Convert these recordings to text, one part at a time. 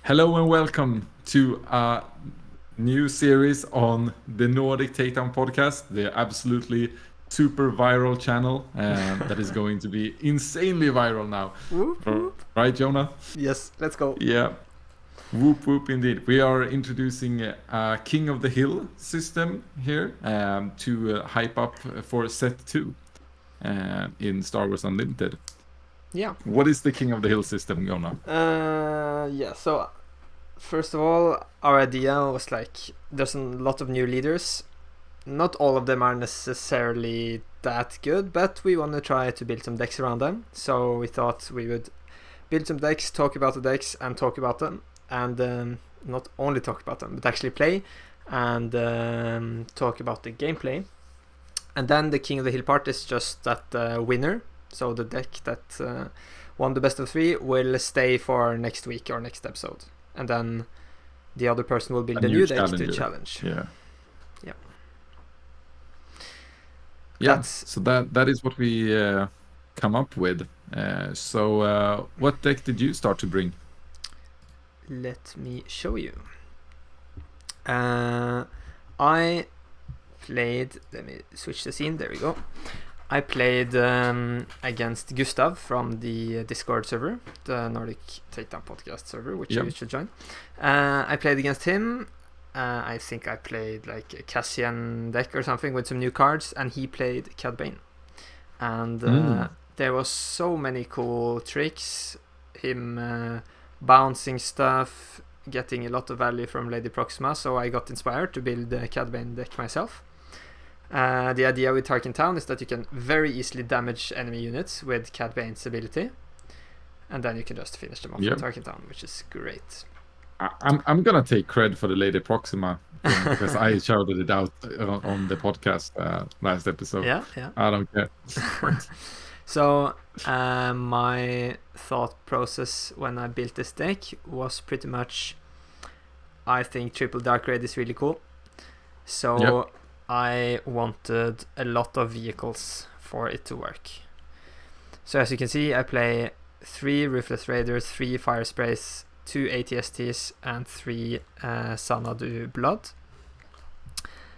Hello and welcome to a new series on the Nordic Takedown podcast, the absolutely super viral channel that is going to be insanely viral now. Whoop, whoop. Right, Jonah? Yes, let's go. Yeah. Whoop whoop indeed. We are introducing a King of the Hill system here to hype up for set 2 in Star Wars Unlimited. Yeah. What is the King of the Hill system, Jonah? So first of all, our idea was like there's a lot of new leaders. Not all of them are necessarily that good, but we want to try to build some decks around them. So we thought we would build some decks, talk about the decks, and talk about them. And not only talk about them, but actually play and talk about the gameplay. And then the King of the Hill part is just that winner. So the deck that won the best of 3 will stay for next week or next episode. And then the other person will build a new deck to challenge. Yeah. Yeah. Yeah. So that is what we come up with. So what deck did you start to bring? Let me show you. I played. Let me switch the scene. There we go. I played against Gustav from the Discord server, the Nordic Takedown podcast server, which you should join. I played against him. I think I played like a Cassian deck or something with some new cards, and he played Cad Bane. And there was so many cool tricks. Him bouncing stuff, getting a lot of value from Lady Proxima, so I got inspired to build the Cad Bane deck myself. The idea with Tarkin Town is that you can very easily damage enemy units with Cad Bane's ability, and then you can just finish them off with Tarkin Town, which is great. I'm gonna take cred for the Lady Proxima because I shouted it out on the podcast last episode. Yeah. I don't care. So my thought process when I built this deck was pretty much, I think triple dark red is really cool. So I wanted a lot of vehicles for it to work. So as you can see, I play 3 Ruthless Raiders, 3 Fire Sprays, 2 ATSTs, and 3 Sanadu Blood.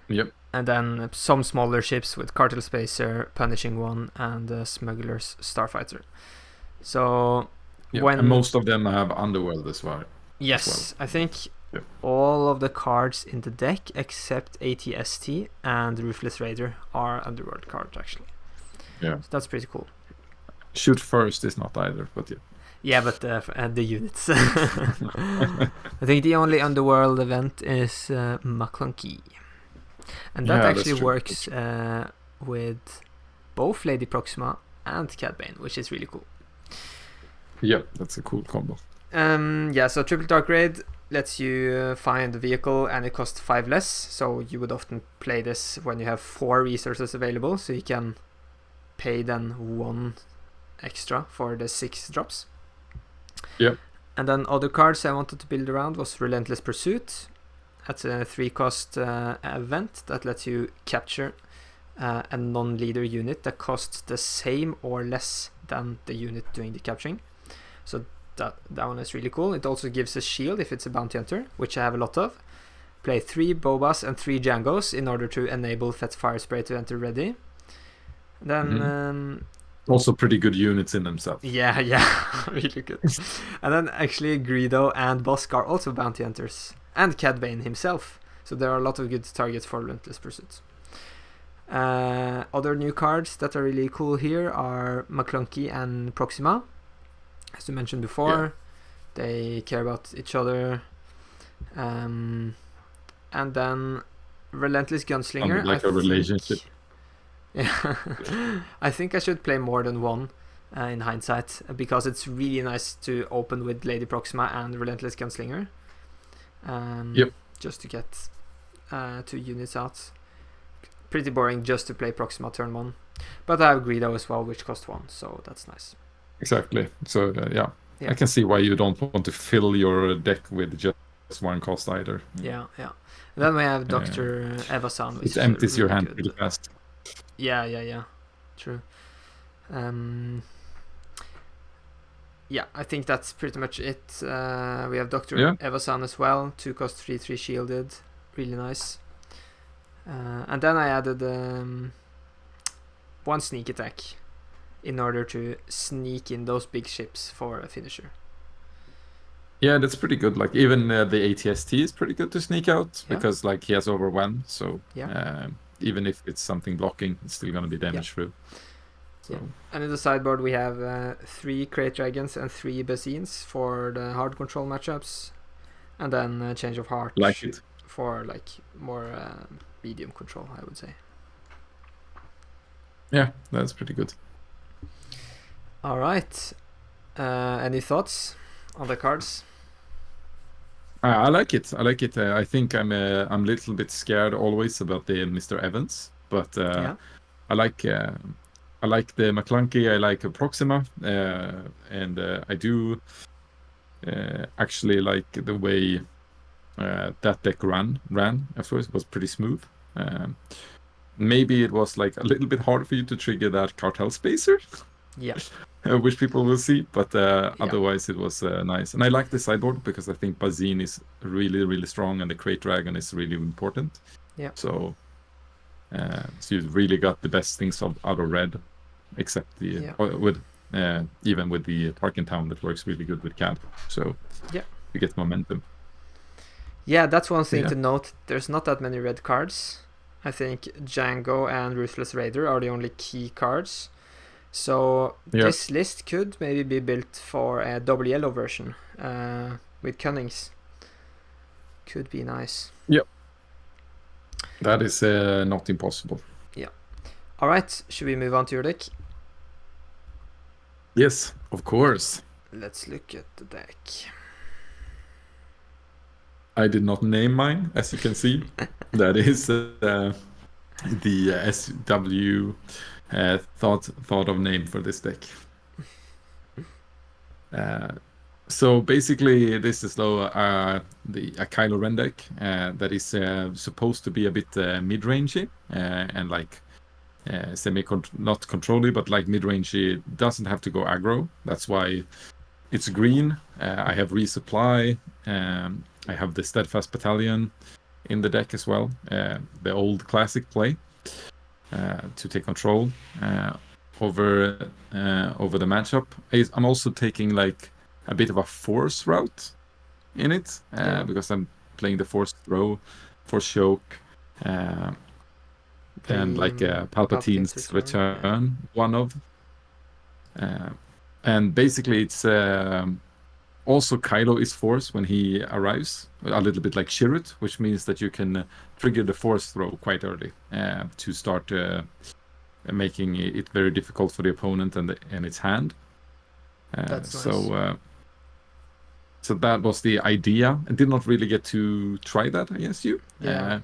Yep. And then some smaller ships with Cartel Spacer, Punishing One, and Smuggler's Starfighter. So and most of them have Underworld as well. Yes, I think all of the cards in the deck except ATST and Ruthless Raider are Underworld cards actually. Yeah, so that's pretty cool. Shoot First is not either, but yeah, but the units. I think the only Underworld event is McClunky. And that actually works with both Lady Proxima and Cad Bane, which is really cool. Yeah, that's a cool combo. So Triple Dark Raid lets you find a vehicle and it costs 5 less. So you would often play this when you have 4 resources available, so you can pay then 1 extra for the 6 drops. Yeah. And then other cards I wanted to build around was Relentless Pursuit. That's a 3-cost event that lets you capture a non-leader unit that costs the same or less than the unit doing the capturing. So that one is really cool. It also gives a shield if it's a bounty hunter, which I have a lot of. Play 3 Bobas and 3 Djangos in order to enable Fett Fire Spray to enter ready. Then also pretty good units in themselves. Yeah, really good. And then actually Greedo and Bosk are also bounty hunters, and Cad Bane himself. So there are a lot of good targets for Relentless Pursuit. Other new cards that are really cool here are McClunky and Proxima. As you mentioned before, they care about each other. And then Relentless Gunslinger. Like a relationship. Yeah, I think I should play more than one in hindsight, because it's really nice to open with Lady Proxima and Relentless Gunslinger. Just to get 2 units out. Pretty boring just to play Proxima turn 1. But I have Greedo as well, which cost 1, so that's nice. Exactly. So I can see why you don't want to fill your deck with just 1 cost either. Yeah. And then we have Dr. Eva-san, which it empties really your hand pretty fast. Yeah. True. Yeah, I think that's pretty much it. We have Dr. Yeah, Evasan as well, 2 cost 3/3 shielded, really nice. And then I added 1 sneak attack in order to sneak in those big ships for a finisher. yeah, that's pretty good. Like even the ATST is pretty good to sneak out Yeah, because like he has overwhelm. So yeah, even if it's something blocking, it's still gonna be yeah, damage through. yeah. So And in the sideboard we have 3 Crate Dragons and 3 Basines for the hard control matchups, and then Change of Heart like it. for like more medium control, I would say. Yeah, that's pretty good. All right. Any thoughts on the cards? I like it. I like it. I think I'm a little bit scared always about the Mr. Evans, but Yeah, I like uh, I like the McClunky. I like Proxima, and I do actually like the way that deck ran. Of course, it was pretty smooth. Um, Maybe it was like a little bit hard for you to trigger that cartel spacer, yeah, which people will see, but yeah, otherwise it was nice. And I like the sideboard because I think Bazine is really, really strong and the Crate Dragon is really important. yeah, So you really got the best things out of red, except the yeah, with even with the Tarkin Town that works really good with CAD. So yeah. you get momentum. Yeah, that's one thing Yeah. to note. There's not that many red cards. I think Django and Ruthless Raider are the only key cards. So Yeah. this list could maybe be built for a double yellow version with Cunnings. Could be nice. Yep. That is not impossible. Yeah. All right. Should we move on to your deck? Yes, of course. Let's look at the deck. I did not name mine, as you can see. That is the SW thought of name for this deck. So basically, this is a Kylo Ren deck that is supposed to be a bit mid-rangey and like not controlly, but like mid-rangey. Doesn't have to go aggro. That's why it's green. I have resupply. I have the Steadfast Battalion in the deck as well. The old classic play to take control over the matchup. I'm also taking like a bit of a force route in it because I'm playing the force throw, force choke, and like Palpatine's return, one of. And basically, it's also Kylo is force when he arrives, a little bit like Chirrut, which means that you can trigger the force throw quite early to start making it very difficult for the opponent and its hand. That's nice. So that was the idea. I did not really get to try that, I guess Yeah.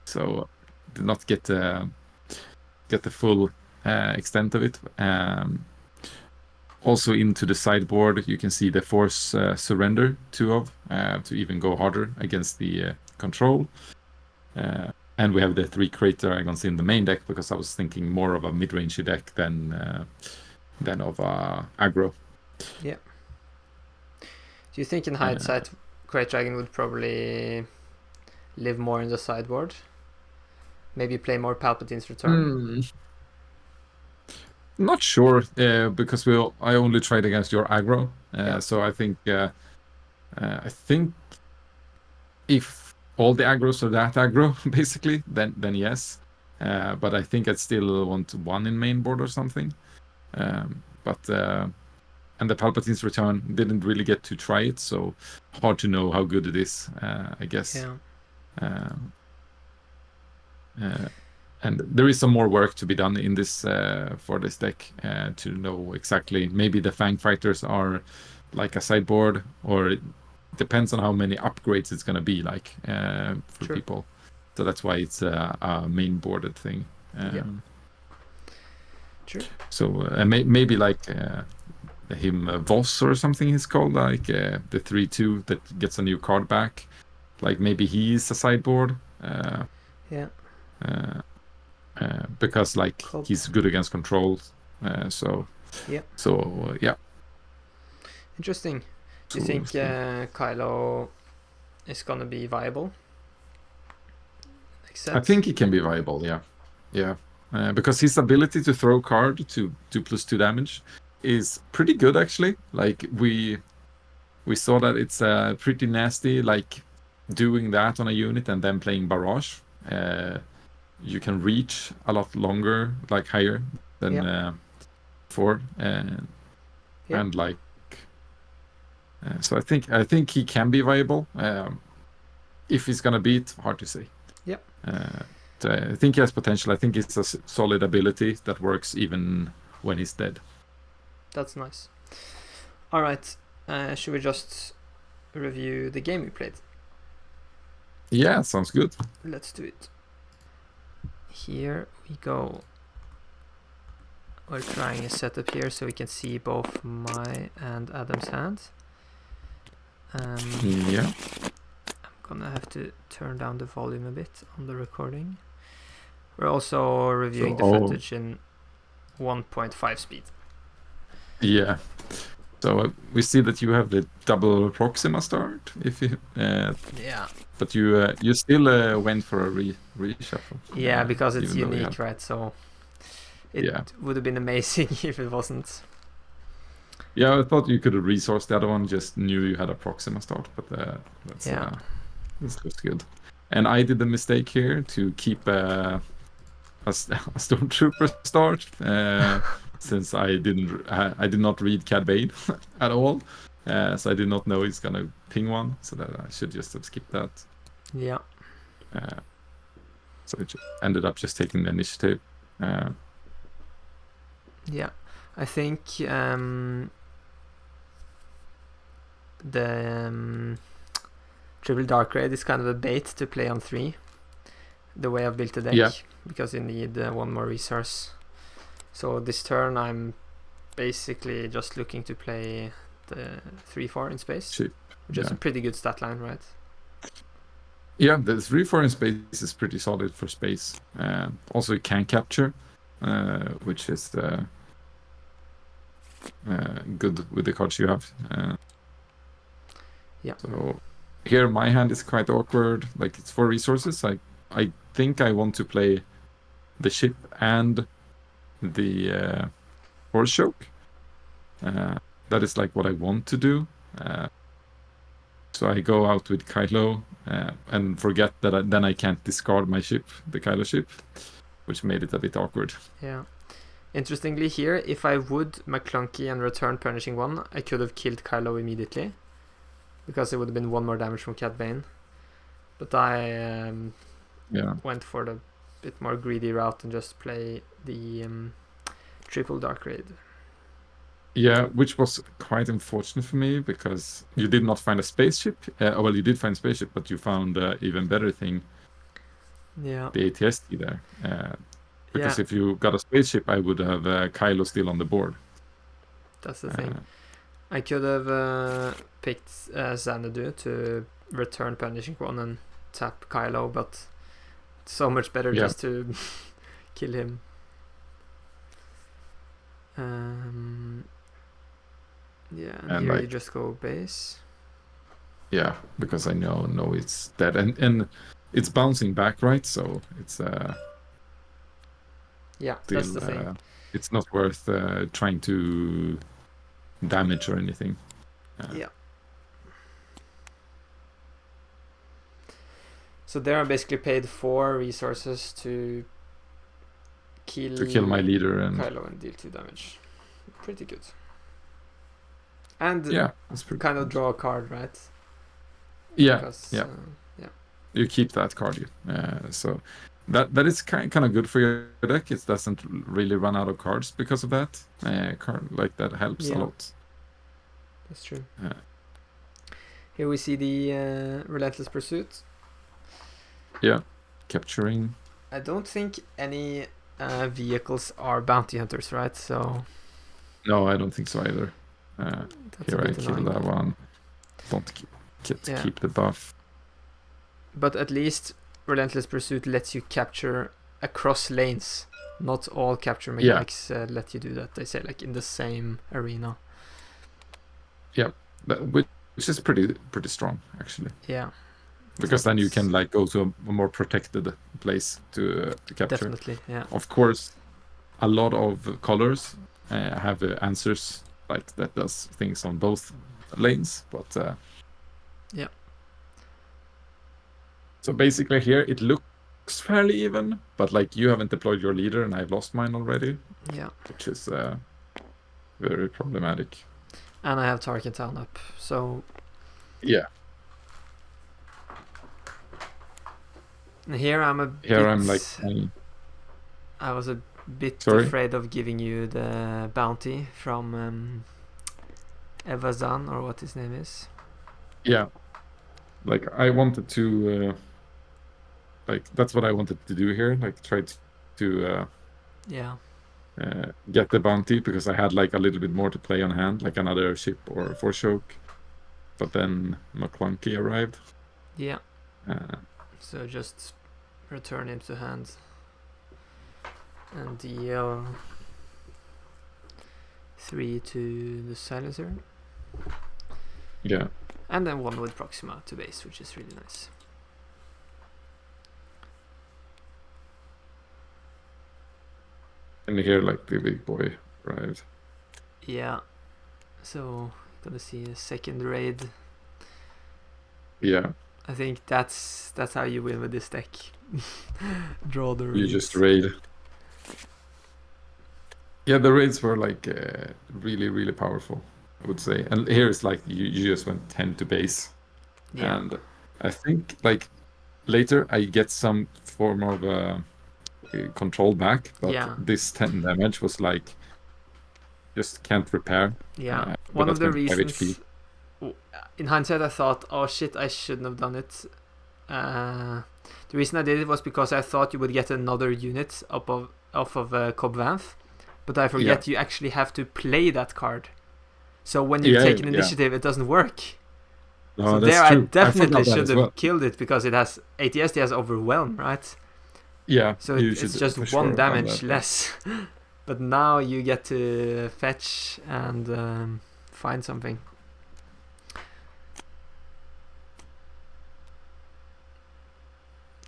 so did not get the full extent of it. Also into the sideboard, you can see the force surrender to even go harder against the control. And we have the 3 Crate Dragons in the main deck because I was thinking more of a mid-range deck than of aggro. Yeah. Do you think in hindsight, Crate Dragon would probably live more in the sideboard? Maybe play more Palpatine's return? Not sure because I only tried against your aggro. So I think if all the aggros are that aggro, basically, then yes. But I think I'd still want 1 in main board or something. And the Palpatine's return didn't really get to try it, so hard to know how good it is, I guess. Yeah. And there is some more work to be done in this for this deck to know exactly. Maybe the Fang Fighters are like a sideboard, or it depends on how many upgrades it's going to be like for people. So that's why it's a main boarded thing. Yeah. True. So maybe like him Voss or something he's called, like the 3/2 that gets a new card back. Like maybe he's a sideboard. Yeah. Because like he's good against controls. Yeah. So yeah. Interesting. Do you So we'll think see. Kylo is gonna be viable next I set? think he can be viable. Yeah. Because his ability to throw card to do +2 damage is pretty good actually. Like we saw that it's pretty nasty. Like doing that on a unit and then playing barrage. You can reach a lot longer, like higher than before, and like so I think he can be viable. If he's gonna beat, hard to say. Yep. I think he has potential. I think it's a solid ability that works even when he's dead. That's nice. All right. Should we just review the game we played? Yeah, sounds good. Let's do it. Here we go. We're trying a setup here so we can see both my and Adam's hands. Yeah. I'm gonna have to turn down the volume a bit on the recording. We're also reviewing the footage in 1.5 speed. Yeah. So we see that you have the double Proxima start. If you but you still went for a reshuffle. Yeah, because it's unique, right? So it would have been amazing if it wasn't. Yeah, I thought you could have resourced the other one. Just knew you had a Proxima start, but this looks good. And I did the mistake here to keep a Stormtrooper start since I did not read Cad Bane at all, so I did not know he's gonna ping one. So that I should just have skipped that. Yeah. So it ended up just taking the initiative. Yeah, I think the triple dark raid is kind of a bait to play on 3. The way I've built the deck, because you need one more resource. So this turn I'm basically just looking to play the 3/4 in space, which is a pretty good stat line, right? Yeah, the 3/4 in space is pretty solid for space. Also, it can capture, which is good with the cards you have. So here my hand is quite awkward. Like it's 4 resources. I think I want to play the ship and the Force Choke. That is like what I want to do. So I go out with Kylo and forget that then I can't discard my ship, the Kylo ship, which made it a bit awkward. Yeah. Interestingly here, if I would McClunky and return Punishing 1, I could have killed Kylo immediately, because it would have been 1 more damage from Cad Bane. But I went for the bit more greedy route and just play the triple dark raid. Yeah, which was quite unfortunate for me because you did not find a spaceship. Well, you did find a spaceship, but you found even better thing. Yeah. The ATST there. Because if you got a spaceship, I would have Kylo still on the board. That's the thing. I could have picked Xanadu to return Punishing 1 and tap Kylo, but it's so much better just to kill him. And here you just go base. Yeah, because I know it's dead, and it's bouncing back, right? So it's still, that's the thing. It's not worth trying to damage or anything. So there I basically paid 4 resources to kill my leader and Kylo and deal 2 damage. Pretty good. And that's pretty kind of draw a card, right? Because, you keep that card. So that is kind of good for your deck. It doesn't really run out of cards because of that. Card like that helps a lot. That's true. Here we see the Relentless Pursuit. Yeah, capturing. I don't think any vehicles are bounty hunters, right? So. No, I don't think so either. Here I kill that one. Don't keep the buff. But at least Relentless Pursuit lets you capture across lanes. Not all capture mechanics let you do that. They say like in the same arena. Yeah, which is pretty strong actually. Yeah. Because then you can That's like go to a more protected place to capture. definitely, yeah. Of course, a lot of colors have answers like that does things on both lanes, but Yeah. so basically here it looks fairly even, but like you haven't deployed your leader and I've lost mine already, Yeah. which is very problematic. And I have Tarkin Town up, so Yeah, here I'm a here bit. I'm like, I was a bit sorry. afraid of giving you the bounty from Evazan, or what his name is. Yeah, like I wanted to like that's what I wanted to do here, like try to Yeah. get the bounty because I had like a little bit more to play on hand, like another ship or force choke. But then McClunky arrived. Yeah. Uh, So just return him to hand and deal 3 to the silencer. yeah, And then 1 with Proxima to base, which is really nice. and here like the big boy arrived. Yeah. So gonna see a second raid. Yeah, I think that's how you win with this deck. Draw the raids. you just raid. Yeah, the raids were like really powerful, I would say. And here it's like you just went 10 to base. Yeah. And I think like later I get some form of control back, but Yeah. this 10 damage was like just can't repair. Yeah. But One of that's the 25 reasons. HP. In hindsight, I thought, oh shit, I shouldn't have done it. The reason I did it was because I thought you would get another unit off of Cobb Vanth, but I forget you actually have to play that card. So when you take an initiative, it doesn't work. No, so that's there, true. I definitely forgot that should as have killed it because it has ATSD has overwhelm, right? Yeah, So you it's should just for 1 sure have done damage that, less. But now you get to fetch and find something.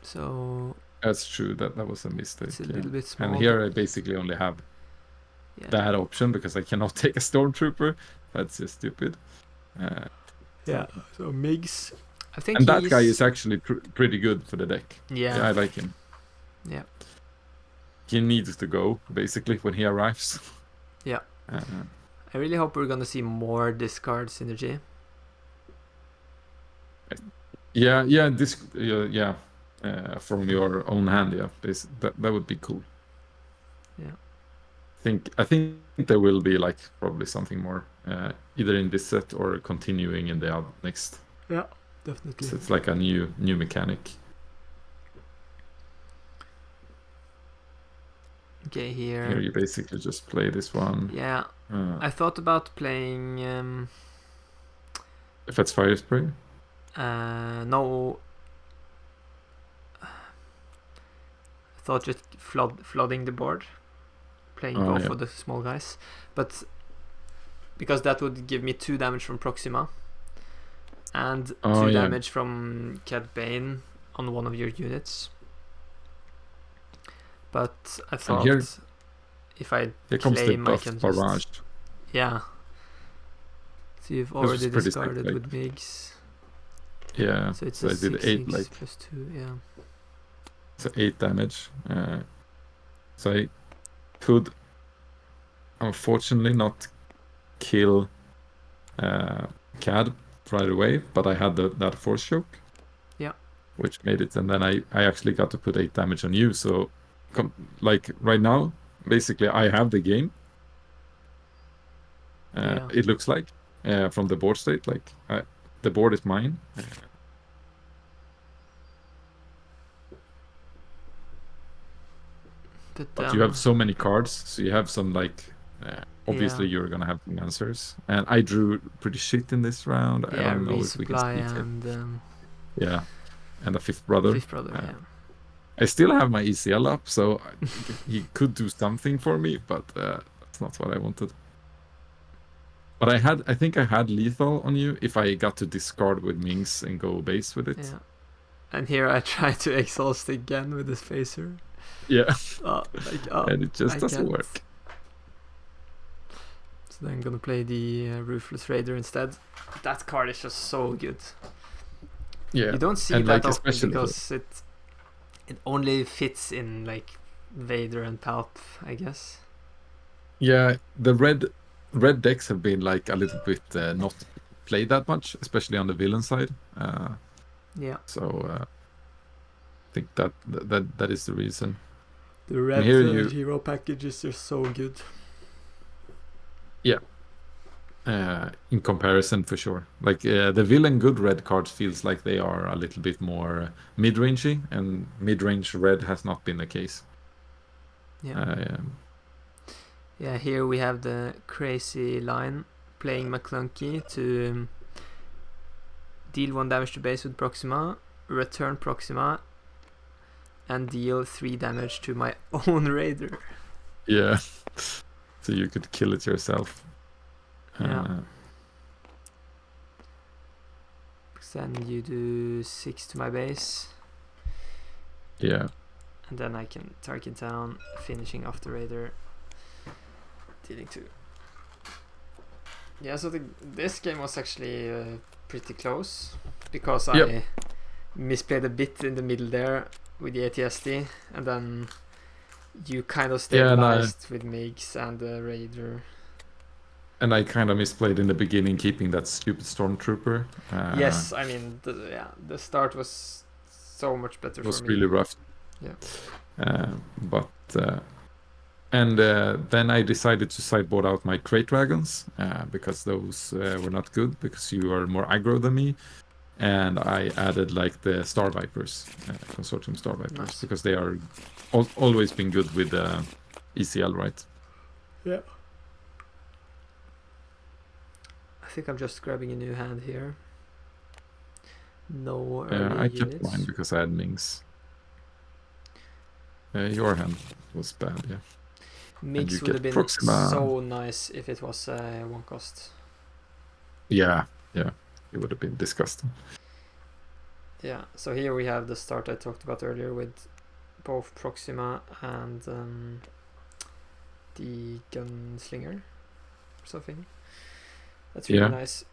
So That's true. That was a mistake. it's a little bit small. And here I basically only have that option because I cannot take a stormtrooper. That's just stupid. Yeah. So Migs, I think and that guy is actually pretty good for the deck. Yeah. I like him. Yeah. He needs to go basically when he arrives. Yeah. I really hope we're gonna see more discard synergy. Yeah. This from your own hand. Yeah, that would be cool. Yeah. I think there will be like probably something more either in this set or continuing in the next. Yeah, definitely. So it's like a new mechanic. Okay, here. Here you basically just play this one. Yeah. I thought about playing. If it's fire spray. No. I thought just flooding the board, playing both of the small guys, but because that would give me 2 damage from Proxima and 2 damage from Cad Bane on one of your units. But I thought if I claim, I can barrage. Just yeah. So you've already discarded with Migs. Yeah. So it's I did 8 like plus 2. Yeah. So 8 damage. So I could unfortunately not kill Cad right away, but I had that force choke. Yeah. Which made it, and then I actually got to put 8 damage on you. So, like right now, basically I have the game. It looks like from the board state, like the board is mine. But you have so many cards, so you have some like obviously you're gonna have some answers. And I drew pretty shit in this round. I don't know if we can speak and yeah, and a fifth brother. Yeah. I still have my ECL up, so he could do something for me, but that's not what I wanted. But I think I had lethal on you if I got to discard with Minx and go base with it. Yeah. And here I try to exhaust again with this phaser. Yeah. Oh, And it just I doesn't can't. work. So then I'm gonna play the Ruthless Raider instead. That card is just so good. Yeah. You don't see and that like often especially because it only fits in like Vader and Palp, I guess. yeah, the red decks have been like a little bit not played that much, especially on the villain side. Yeah. So I think that is the reason. The And red here you hero package is just so good. yeah. In comparison, for sure. Like the villain good red cards feels like they are a little bit more mid-rangey, and mid-range red has not been the case. Yeah. Yeah, here we have the crazy line playing McClunky to deal 1 damage to base with Proxima, return Proxima, and deal 3 damage to my own Raider. Yeah. So you could kill it yourself. Yeah. Then you do 6 to my base. Yeah. And then I can target down, finishing off the Raider, dealing 2. Yeah, so this game was actually pretty close because I misplayed a bit in the middle there with the ATSD, and then you kind of stabilized with Migs and the Raider. And I kind of misplayed in the beginning, keeping that stupid Stormtrooper. Yes, I mean, the start was so much better for me. It was really rough. Yeah. And then I decided to sideboard out my Crate Dragons because those were not good, because you are more aggro than me. And I added like the Star Vipers, Consortium Star Vipers, because they are always been good with ECL, right? Yeah. I think I'm just grabbing a new hand here. No early I kept units. mine because I had Mings. Your hand was bad, yeah. Mix would have been Proxima. so nice if it was 1 cost. Yeah, it would have been disgusting. Yeah, so here we have the start I talked about earlier with both Proxima and the Gunslinger or something. That's really nice.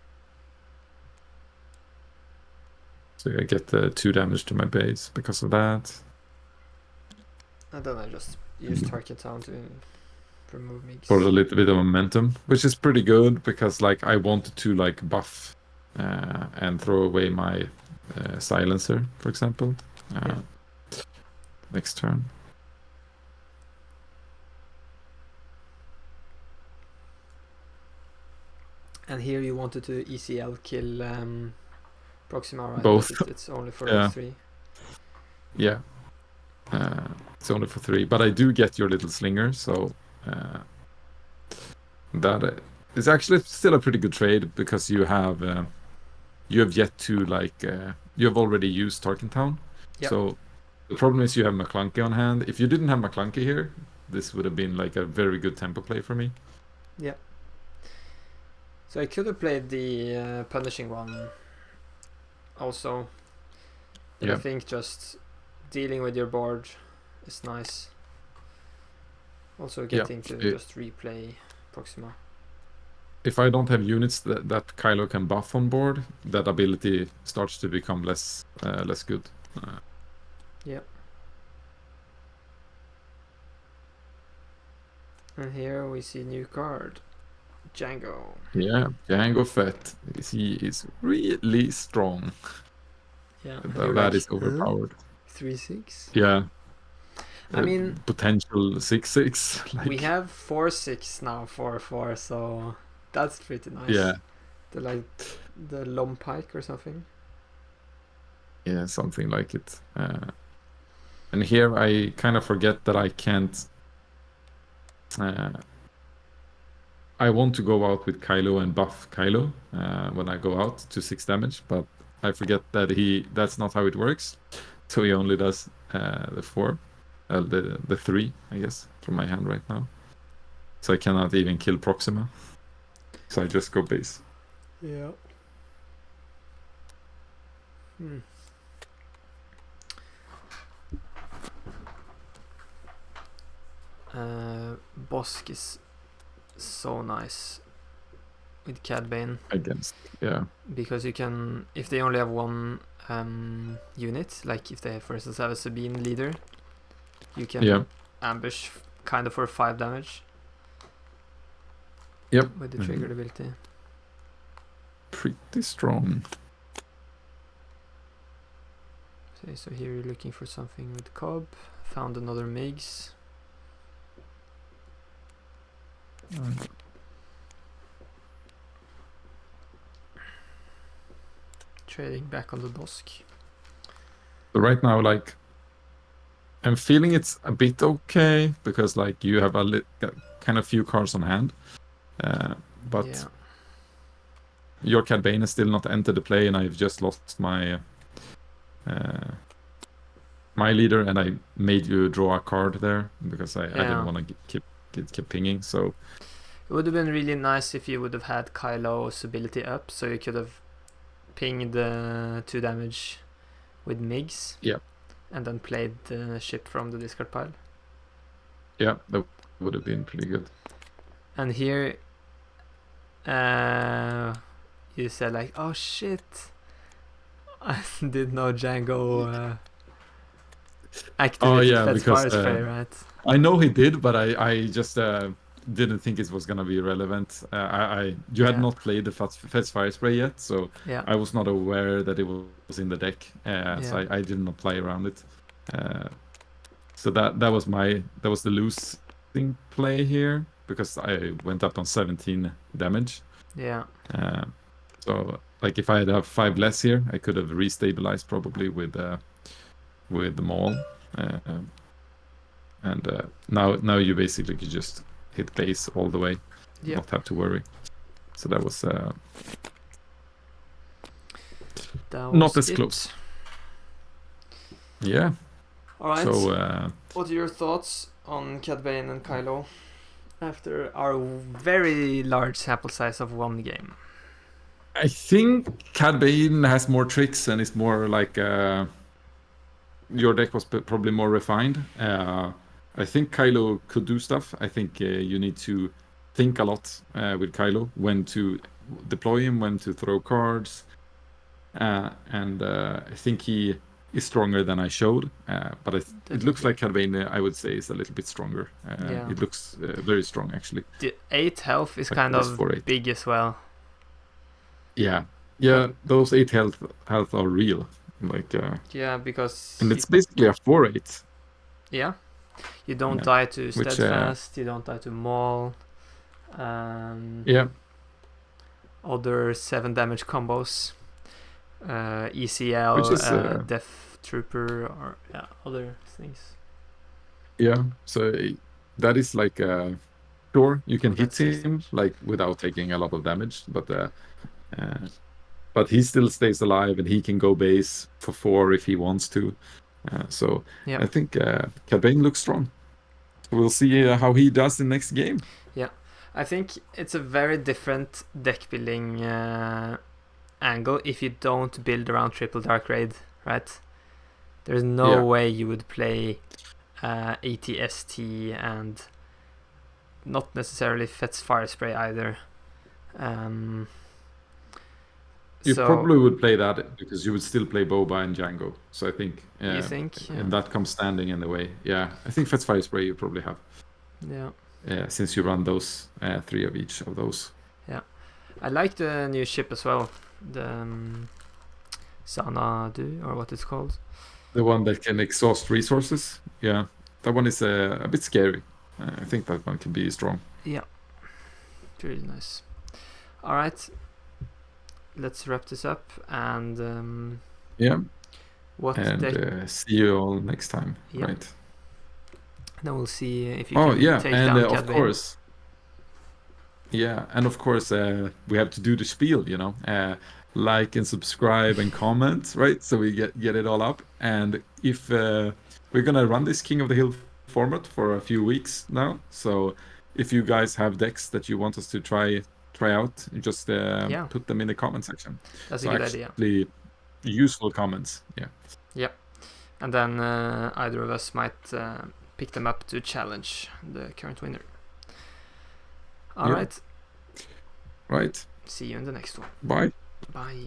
So I get 2 damage to my base because of that. And then I just use Target Town to remove Mix. For a little bit of momentum, which is pretty good, because like I wanted to like buff and throw away my silencer, for example, next turn. And here you wanted to ECL kill Proxima, right? Both. But it's only for 3. Yeah. It's only for 3, but I do get your little slinger, so that is actually still a pretty good trade, because you have yet to like you have already used Tarkentown. Yep. So the problem is you have McClunky on hand. If you didn't have McClunky here, this would have been like a very good tempo play for me. Yeah. So I could have played the punishing one also. But I think just dealing with your board is nice. Also getting to just replay Proxima. If I don't have units that Kylo can buff on board, that ability starts to become less good. Yeah. And here we see new card, Django. Yeah, Django Fett. He is really strong. Yeah, that is overpowered. 3/6. Yeah. I mean, potential 6/6. Like, we have 4/6 now, 4/4, so that's pretty nice. Yeah. The Lom Pike or something. Yeah, something like it. And here I kind of forget that I can't. I want to go out with Kylo and buff Kylo when I go out to 6 damage, but I forget that that's not how it works. So he only does the 4, the 3, I guess, from my hand right now. So I cannot even kill Proxima. so I just go base. Yeah. Hmm. Bosk is so nice with Cad Bane Against, yeah. because you can, if they only have one unit, like if they for instance have a Sabine leader, you can Yeah. ambush kind of for 5 damage. Yep. With the triggered ability. Pretty strong. Okay, so here you're looking for something with Cobb. Found another Migs. Trading back on the Bosk. So right now, like, I'm feeling it's a bit okay because like you have kind of few cards on hand, but yeah. your Cad Bane has still not entered the play, and I've just lost my my leader, and I made you draw a card there because I didn't want to keep pinging. So it would have been really nice if you would have had Kylo's ability up, so you could have pinged the 2 damage with Migs. Yeah. And then played the ship from the discard pile. Yeah, that would have been pretty good. And here, you said like, "Oh shit, I did know Django activated Fed's Fire Spray, right?" I know he did, but I just didn't think it was gonna be relevant. You had not played the Fed's Fire Spray yet, so I was not aware that it was in the deck. So I did not play around it. So that was the losing play here because I went up on 17 damage. Yeah. So like if I had 5 less here, I could have restabilized probably with the Maul. And now you basically could just hit base all the way, not have to worry. So that was not as close. Yeah. All right. So what are your thoughts on Cad Bane and Kylo after our very large sample size of one game? I think Cad Bane has more tricks and is more like your deck was probably more refined. I think Kylo could do stuff. I think you need to think a lot with Kylo, when to deploy him, when to throw cards. And I think he is stronger than I showed. But it looks like Cad Bane, I would say, is a little bit stronger. It looks very strong, actually. The 8 health is kind of big as well. Yeah. Those 8 health are real. Like because and it's basically a 4/8. Yeah, you don't die to Steadfast, you don't die to Maul. Other 7 damage combos, ECL, which is Death Trooper, or other things. Yeah, so that is like sure you can hit him like without taking a lot of damage, but he still stays alive and he can go base for 4 if he wants to. So I think Cad Bane looks strong. We'll see how he does in next game. Yeah, I think it's a very different deck building angle if you don't build around triple Dark Raid, right? There's no way you would play ATST and not necessarily Fet's Fire Spray either. You probably would play that because you would still play Boba and Django. So I think, you think? And that comes standing in the way. Yeah, I think Fet's Fire Spray you probably have. Yeah. Since you run those 3 of each of those. Yeah, I like the new ship as well. The Xanadu, or what it's called. The one that can exhaust resources. Yeah, that one is a bit scary. I think that one can be strong. Yeah, really nice. All right, let's wrap this up and see you all next time. Right. Then we'll see if you can take down Cad Bane. Of course. Yeah, and of course we have to do the spiel, like and subscribe and comment, right? So we get it all up. And if we're gonna run this King of the Hill format for a few weeks now, so if you guys have decks that you want us to try try out, just Yeah. put them in the comment section. That's So a good idea. actually useful comments. Yeah. Yep. And then either of us might pick them up to challenge the current winner. All Yeah. right. Right. See you in the next one. Bye. Bye.